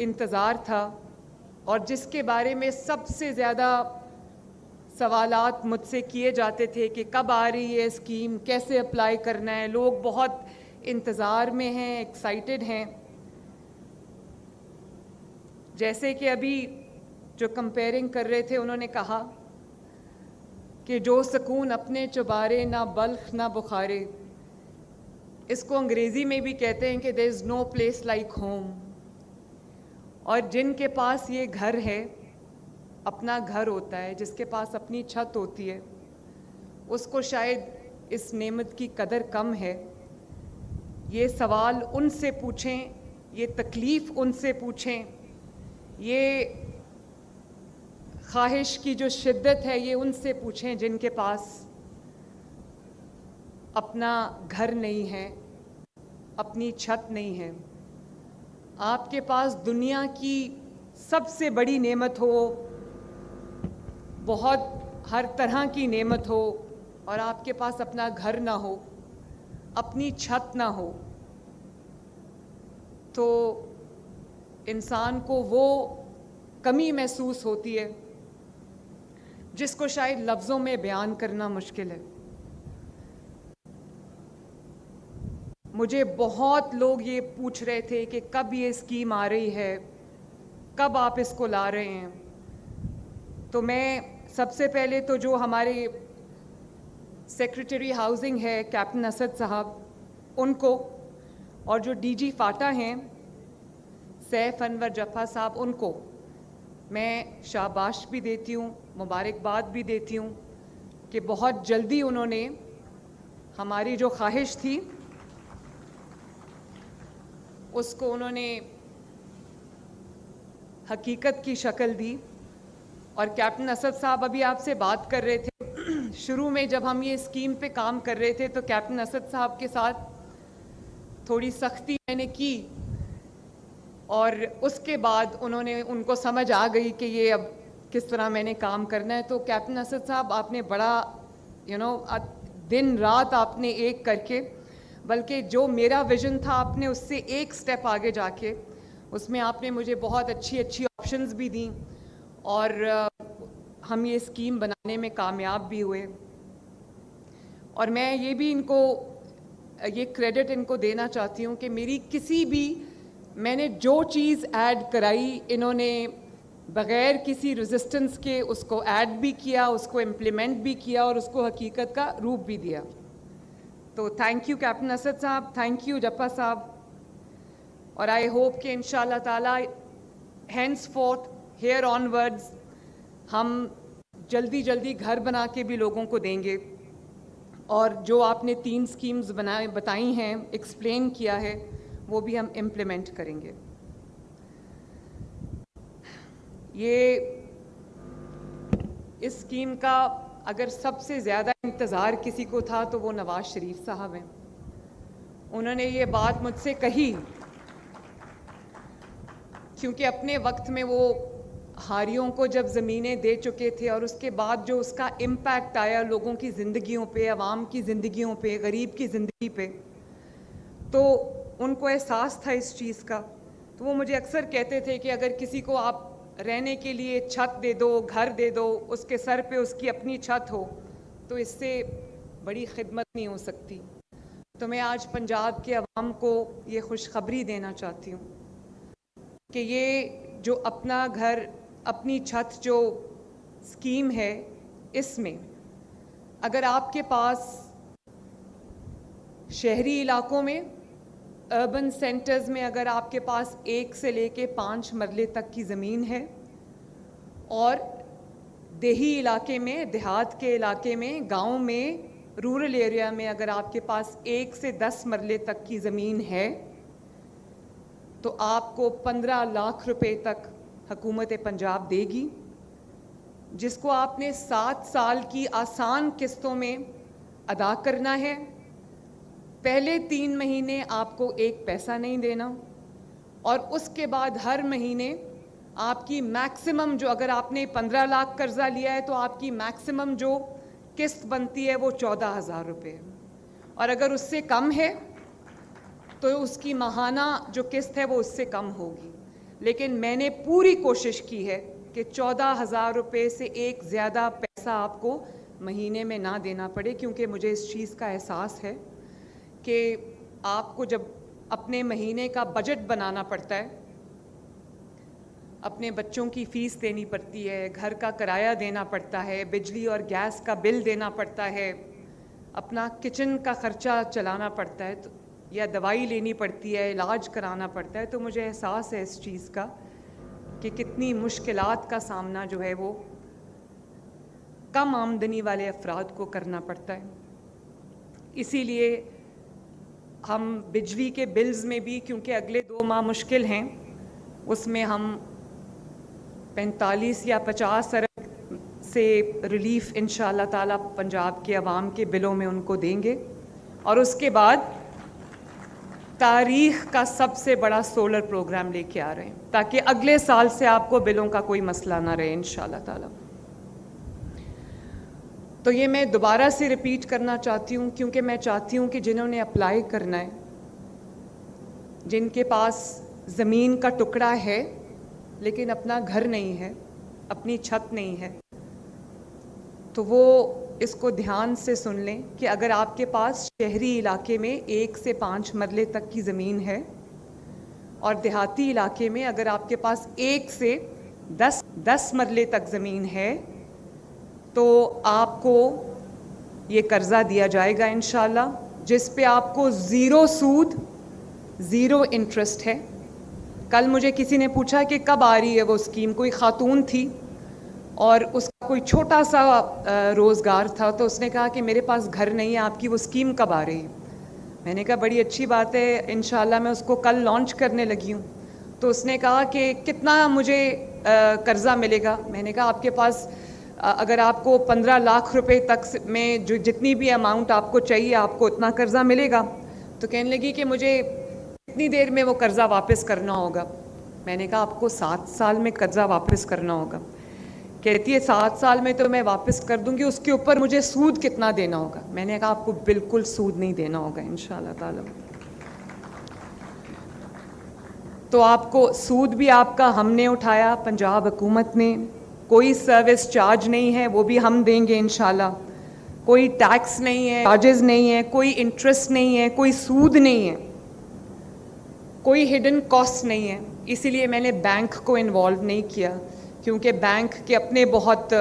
انتظار تھا اور جس کے بارے میں سب سے زیادہ سوالات مجھ سے کیے جاتے تھے کہ کب آ رہی ہے اسکیم, کیسے اپلائی کرنا ہے, لوگ بہت انتظار میں ہیں, ایکسائٹڈ ہیں. جیسے کہ ابھی جو کمپیئرنگ کر رہے تھے انہوں نے کہا کہ جو سکون اپنے چبارے نہ بلخ نہ بخارے, اس کو انگریزی میں بھی کہتے ہیں کہ there is no place like home. اور جن کے پاس یہ گھر ہے, اپنا گھر ہوتا ہے, جس کے پاس اپنی چھت ہوتی ہے, اس کو شاید اس نعمت کی قدر کم ہے. یہ سوال ان سے پوچھیں, یہ تکلیف ان سے پوچھیں, یہ خواہش کی جو شدت ہے یہ ان سے پوچھیں جن کے پاس اپنا گھر نہیں ہے, اپنی چھت نہیں ہے. آپ کے پاس دنیا کی سب سے بڑی نعمت ہو, بہت ہر طرح کی نعمت ہو, اور آپ کے پاس اپنا گھر نہ ہو, اپنی چھت نہ ہو, تو انسان کو وہ کمی محسوس ہوتی ہے جس کو شاید لفظوں میں بیان کرنا مشکل ہے. مجھے بہت لوگ یہ پوچھ رہے تھے کہ کب یہ اسکیم آ رہی ہے, کب آپ اس کو لا رہے ہیں. تو میں سب سے پہلے تو جو ہمارے سیکریٹری ہاؤسنگ ہے کیپٹن اسد صاحب, ان کو, اور جو ڈی جی فاٹا ہیں سیف انور جفا صاحب, ان کو میں شاباش بھی دیتی ہوں, مبارکباد بھی دیتی ہوں کہ بہت جلدی انہوں نے ہماری جو خواہش تھی اس کو انہوں نے حقیقت کی شکل دی. اور کیپٹن اسد صاحب ابھی آپ سے بات کر رہے تھے, شروع میں جب ہم یہ اسکیم پہ کام کر رہے تھے تو کیپٹن اسد صاحب کے ساتھ تھوڑی سختی میں نے کی, اور اس کے بعد ان کو سمجھ آ گئی کہ یہ اب کس طرح میں نے کام کرنا ہے. تو کیپٹن اسد صاحب آپ نے بڑا دن رات آپ نے ایک کر کے, بلکہ جو میرا ویژن تھا آپ نے اس سے ایک سٹیپ آگے جا کے اس میں آپ نے مجھے بہت اچھی آپشنز بھی دیں, اور ہم یہ اسکیم بنانے میں کامیاب بھی ہوئے. اور میں یہ بھی ان کو یہ کریڈٹ ان کو دینا چاہتی ہوں کہ میری میں نے جو چیز ایڈ کرائی, انہوں نے بغیر کسی ریزسٹنس کے اس کو ایڈ بھی کیا, اس کو امپلیمنٹ بھی کیا, اور اس کو حقیقت کا روپ بھی دیا. تو تھینک یو کیپٹن اسد صاحب, تھینک یو جفا صاحب. اور آئی ہوپ کہ انشاءاللہ تعالیٰ ہینس فورتھ ہیئر آن ورڈز ہم جلدی گھر بنا کے بھی لوگوں کو دیں گے, اور جو آپ نے 3 اسکیمز بتائی ہیں, ایکسپلین کیا ہے, وہ بھی ہم امپلیمنٹ کریں گے. یہ اس اسکیم کا اگر سب سے زیادہ انتظار کسی کو تھا تو وہ نواز شریف صاحب ہیں. انہوں نے یہ بات مجھ سے کہی کیونکہ اپنے وقت میں وہ ہاریوں کو جب زمینیں دے چکے تھے, اور اس کے بعد جو اس کا امپیکٹ آیا لوگوں کی زندگیوں پہ, عوام کی زندگیوں پہ, غریب کی زندگی پہ, تو ان کو احساس تھا اس چیز کا. تو وہ مجھے اکثر کہتے تھے کہ اگر کسی کو آپ رہنے کے لیے چھت دے دو, گھر دے دو, اس کے سر پہ اس کی اپنی چھت ہو, تو اس سے بڑی خدمت نہیں ہو سکتی. تو میں آج پنجاب کے عوام کو یہ خوشخبری دینا چاہتی ہوں کہ یہ جو اپنا گھر اپنی چھت جو اسکیم ہے, اس میں اگر آپ کے پاس شہری علاقوں میں, اربن سینٹرز میں اگر آپ کے پاس 1 سے لے کے 5 مرلے تک کی زمین ہے, اور دیہی علاقے میں, دیہات کے علاقے میں, گاؤں میں, رورل ایریا میں اگر آپ کے پاس 1 سے 10 مرلے تک کی زمین ہے, تو آپ کو 15 لاکھ روپے تک حکومت پنجاب دے گی, جس کو آپ نے 7 سال کی آسان قسطوں میں ادا کرنا ہے. پہلے 3 مہینے آپ کو 1 پیسہ نہیں دینا, اور اس کے بعد ہر مہینے آپ کی میکسیمم جو, اگر آپ نے 15 لاکھ قرضہ لیا ہے تو آپ کی میکسیمم جو قسط بنتی ہے وہ 14,000 روپے ہے, اور اگر اس سے کم ہے تو اس کی ماہانہ جو قسط ہے وہ اس سے کم ہوگی. لیکن میں نے پوری کوشش کی ہے کہ 14,000 روپے سے ایک زیادہ پیسہ آپ کو مہینے میں نہ دینا پڑے، کیونکہ مجھے اس چیز کا احساس ہے کہ آپ کو جب اپنے مہینے کا بجٹ بنانا پڑتا ہے، اپنے بچوں کی فیس دینی پڑتی ہے، گھر کا کرایہ دینا پڑتا ہے، بجلی اور گیس کا بل دینا پڑتا ہے، اپنا کچن کا خرچہ چلانا پڑتا ہے، یا دوائی لینی پڑتی ہے، علاج کرانا پڑتا ہے، تو مجھے احساس ہے اس چیز کا کہ کتنی مشکلات کا سامنا جو ہے وہ کم آمدنی والے افراد کو کرنا پڑتا ہے۔ اسی لیے ہم بجلی کے بلز میں بھی، کیونکہ اگلے 2 ماہ مشکل ہیں، اس میں ہم 45 یا 50 ارب سے ریلیف انشاءاللہ تعالیٰ پنجاب کے عوام کے بلوں میں ان کو دیں گے، اور اس کے بعد تاریخ کا سب سے بڑا سولر پروگرام لے کے آ رہے ہیں، تاکہ اگلے سال سے آپ کو بلوں کا کوئی مسئلہ نہ رہے انشاءاللہ تعالیٰ۔ تو یہ میں دوبارہ سے ریپیٹ کرنا چاہتی ہوں، کیونکہ میں چاہتی ہوں کہ جنہوں نے اپلائی کرنا ہے، جن کے پاس زمین کا ٹکڑا ہے لیکن اپنا گھر نہیں ہے، اپنی چھت نہیں ہے، تو وہ اس کو دھیان سے سن لیں کہ اگر آپ کے پاس شہری علاقے میں 1 سے 5 مرلے تک کی زمین ہے، اور دیہاتی علاقے میں اگر آپ کے پاس 1 سے 10 مرلے تک زمین ہے، تو آپ کو یہ قرضہ دیا جائے گا انشاءاللہ، جس پہ آپ کو 0 سود 0 انٹرسٹ ہے۔ کل مجھے کسی نے پوچھا کہ کب آ رہی ہے وہ اسکیم، کوئی خاتون تھی اور اس کا کوئی چھوٹا سا روزگار تھا، تو اس نے کہا کہ میرے پاس گھر نہیں ہے، آپ کی وہ اسکیم کب آ رہی ہے؟ میں نے کہا بڑی اچھی بات ہے، انشاءاللہ میں اس کو کل لانچ کرنے لگی ہوں۔ تو اس نے کہا کہ کتنا مجھے قرضہ ملے گا؟ میں نے کہا آپ کے پاس اگر آپ کو 15 لاکھ روپے تک میں جو جتنی بھی اماؤنٹ آپ کو چاہیے، آپ کو اتنا قرضہ ملے گا۔ تو کہنے لگی کہ مجھے کتنی دیر میں وہ قرضہ واپس کرنا ہوگا؟ میں نے کہا آپ کو 7 سال میں قرضہ واپس کرنا ہوگا۔ کہتی ہے 7 سال میں تو میں واپس کر دوں گی، اس کے اوپر مجھے سود کتنا دینا ہوگا؟ میں نے کہا آپ کو بالکل سود نہیں دینا ہوگا انشاءاللہ تعالی۔ تو آپ کو سود بھی آپ کا ہم نے اٹھایا، پنجاب حکومت نے، کوئی سروس چارج نہیں ہے، وہ بھی ہم دیں گے انشاءاللہ، کوئی ٹیکس نہیں ہے، چارجز نہیں ہے، کوئی انٹرسٹ نہیں ہے، کوئی سود نہیں ہے، کوئی ہڈن کاسٹ نہیں ہے۔ اسی لیے میں نے بینک کو انوالو نہیں کیا، کیونکہ بینک کے اپنے بہت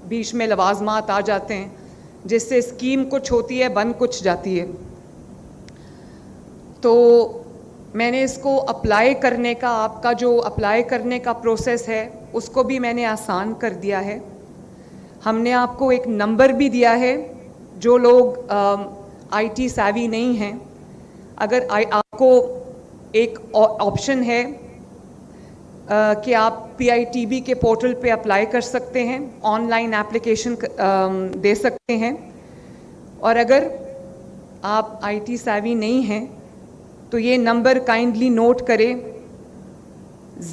بیچ میں لوازمات آ جاتے ہیں، جس سے اسکیم کچھ ہوتی ہے بند کچھ جاتی ہے۔ تو میں نے اس کو اپلائی کرنے کا، آپ کا جو اپلائی کرنے کا پروسیس ہے اس کو بھی میں نے آسان کر دیا ہے۔ ہم نے آپ کو ایک نمبر بھی دیا ہے، جو لوگ آئی ٹی سیوی نہیں ہیں، اگر آپ کو ایک آپشن ہے کہ آپ پی آئی ٹی بی کے پورٹل پہ اپلائی کر سکتے ہیں، آن لائن اپلیکیشن دے سکتے ہیں، اور اگر آپ آئی ٹی سیوی نہیں ہیں تو یہ نمبر کائنڈلی نوٹ کریں،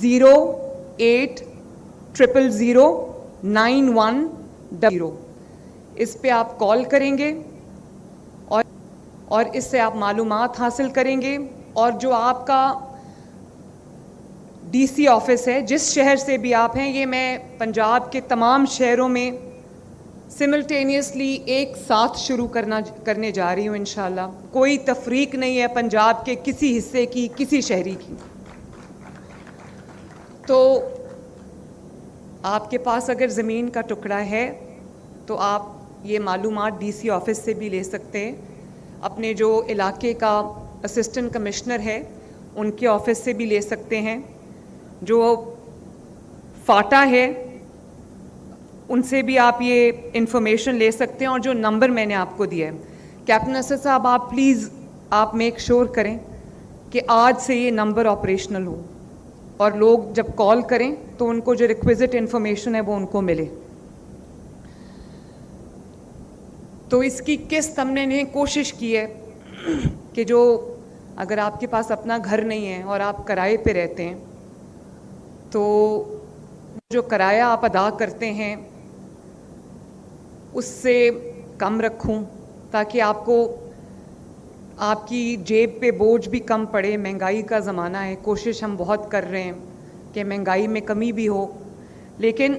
080000910، اس پہ آپ کال کریں گے اور اس سے آپ معلومات حاصل کریں گے، اور جو آپ کا ڈی سی آفس ہے، جس شہر سے بھی آپ ہیں، یہ میں پنجاب کے تمام شہروں میں سملٹینیسلی ایک ساتھ شروع کرنے جا رہی ہوں انشاءاللہ۔ کوئی تفریق نہیں ہے پنجاب کے کسی حصے کی، کسی شہری کی۔ تو آپ کے پاس اگر زمین کا ٹکڑا ہے تو آپ یہ معلومات ڈی سی آفس سے بھی لے سکتے ہیں، اپنے جو علاقے کا اسسٹنٹ کمشنر ہے ان کے آفس سے بھی لے سکتے ہیں، جو فاٹا ہے ان سے بھی آپ یہ انفارمیشن لے سکتے ہیں، اور جو نمبر میں نے آپ کو دیا ہے، کیپٹن اسد صاحب آپ پلیز آپ میک شور کریں کہ آج سے یہ نمبر آپریشنل ہو، اور لوگ جب کال کریں تو ان کو جو ریکویزٹ انفارمیشن ہے وہ ان کو ملے۔ تو اس کی قسط ہم نے کوشش کی ہے کہ جو اگر آپ کے پاس اپنا گھر نہیں ہے اور آپ کرائے پہ رہتے ہیں تو جو کرایہ آپ ادا کرتے ہیں اس سے کم رکھوں، تاکہ آپ کو آپ کی جیب پہ بوجھ بھی کم پڑے. مہنگائی کا زمانہ ہے, کوشش ہم بہت کر رہے ہیں کہ مہنگائی میں کمی بھی ہو, لیکن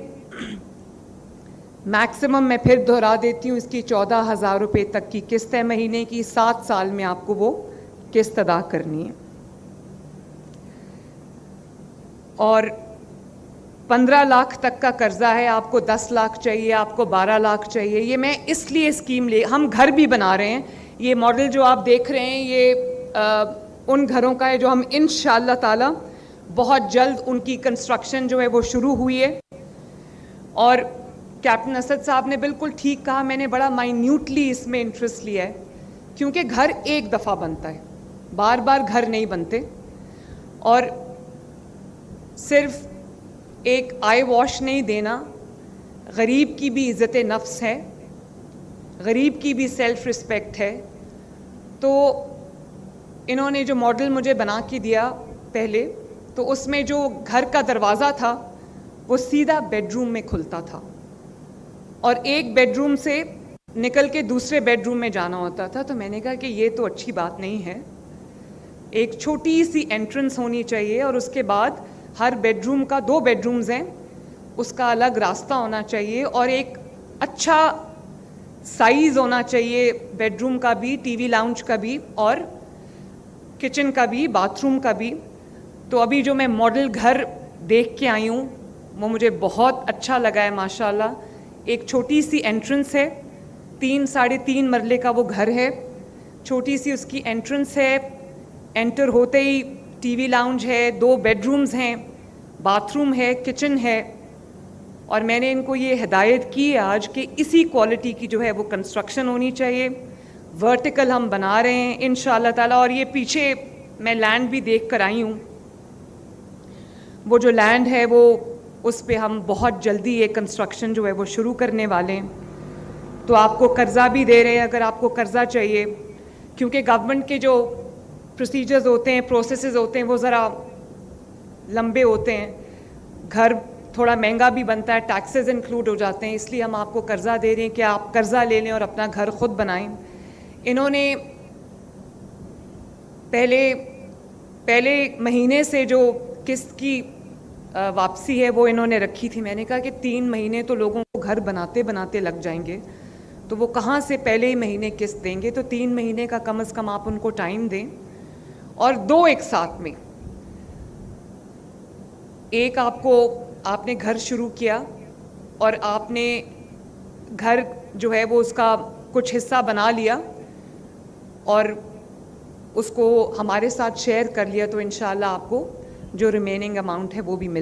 میکسیمم میں پھر دہرا دیتی ہوں, اس کی 14,000 روپے تک کی قسط ہے مہینے کی. 7 سال میں آپ کو وہ قسط ادا کرنی ہے. اور 15 لاکھ تک کا قرضہ ہے, آپ کو 10 لاکھ چاہیے, آپ کو 12 لاکھ چاہیے. یہ میں اس لیے اسکیم ہم گھر بھی بنا رہے ہیں. یہ ماڈل جو آپ دیکھ رہے ہیں یہ ان گھروں کا ہے جو ہم انشاءاللہ تعالی بہت جلد ان کی کنسٹرکشن جو ہے وہ شروع ہوئی ہے. اور کیپٹن اسد صاحب نے بالکل ٹھیک کہا, میں نے بڑا مائنیوٹلی اس میں انٹرسٹ لیا ہے, کیونکہ گھر ایک دفعہ بنتا ہے, بار بار گھر نہیں بنتے. اور صرف ایک آئی واش نہیں دینا, غریب کی بھی عزت نفس ہے, غریب کی بھی سیلف رسپیکٹ ہے. تو انہوں نے جو ماڈل مجھے بنا کے دیا پہلے, تو اس میں جو گھر کا دروازہ تھا وہ سیدھا بیڈ روم میں کھلتا تھا, اور ایک بیڈ روم سے نکل کے دوسرے بیڈ روم میں جانا ہوتا تھا. تو میں نے کہا کہ یہ تو اچھی بات نہیں ہے, ایک چھوٹی سی انٹرنس ہونی چاہیے, اور اس کے بعد ہر بیڈ روم کا 2 بیڈ رومز ہیں, اس کا الگ راستہ ہونا چاہیے, اور ایک اچھا سائز ہونا چاہیے بیڈ روم کا بھی, ٹی وی لاؤنج کا بھی, اور کچن کا بھی, باتھ روم کا بھی. تو ابھی جو میں ماڈل گھر دیکھ کے آئی ہوں وہ مجھے بہت اچھا لگا ہے ماشاءاللہ. ایک چھوٹی سی انٹرنس ہے, 3-3.5 مرلے کا وہ گھر ہے, چھوٹی سی اس کی انٹرنس ہے, انٹر ہوتے ہی ٹی وی لاؤنج ہے, 2 بیڈ رومز ہیں, باتھ روم ہے, کچن ہے. اور میں نے ان کو یہ ہدایت کی ہے آج کہ اسی کوالٹی کی جو ہے وہ کنسٹرکشن ہونی چاہیے. ورٹیکل ہم بنا رہے ہیں انشاءاللہ تعالی. اور یہ پیچھے میں لینڈ بھی دیکھ کر آئی ہوں, وہ جو لینڈ ہے وہ اس پہ ہم بہت جلدی یہ کنسٹرکشن جو ہے وہ شروع کرنے والے ہیں. تو آپ کو قرضہ بھی دے رہے ہیں اگر آپ کو قرضہ چاہیے, کیونکہ گورنمنٹ کے جو پروسیجرز ہوتے ہیں, پروسیسز ہوتے ہیں, وہ ذرا لمبے ہوتے ہیں. گھر تھوڑا مہنگا بھی بنتا ہے, ٹیکسز انکلوڈ ہو جاتے ہیں, اس لیے ہم آپ کو قرضہ دے رہے ہیں کہ آپ قرضہ لے لیں اور اپنا گھر خود بنائیں. انہوں نے پہلے مہینے سے جو قسط کی واپسی ہے وہ انہوں نے رکھی تھی. میں نے کہا کہ 3 مہینے تو لوگوں کو گھر بناتے بناتے لگ جائیں گے, تو وہ کہاں سے پہلے ہی مہینے قسط دیں گے. تو 3 مہینے کا کم از کم آپ ان کو ٹائم دیں, اور 2 ایک ساتھ میں. ایک آپ نے گھر شروع کیا, اور آپ نے گھر جو ہے وہ اس کا کچھ حصہ بنا لیا اور اس کو ہمارے ساتھ شیئر کر لیا, تو انشاءاللہ آپ کو جو ریمیننگ اماؤنٹ ہے وہ بھی مل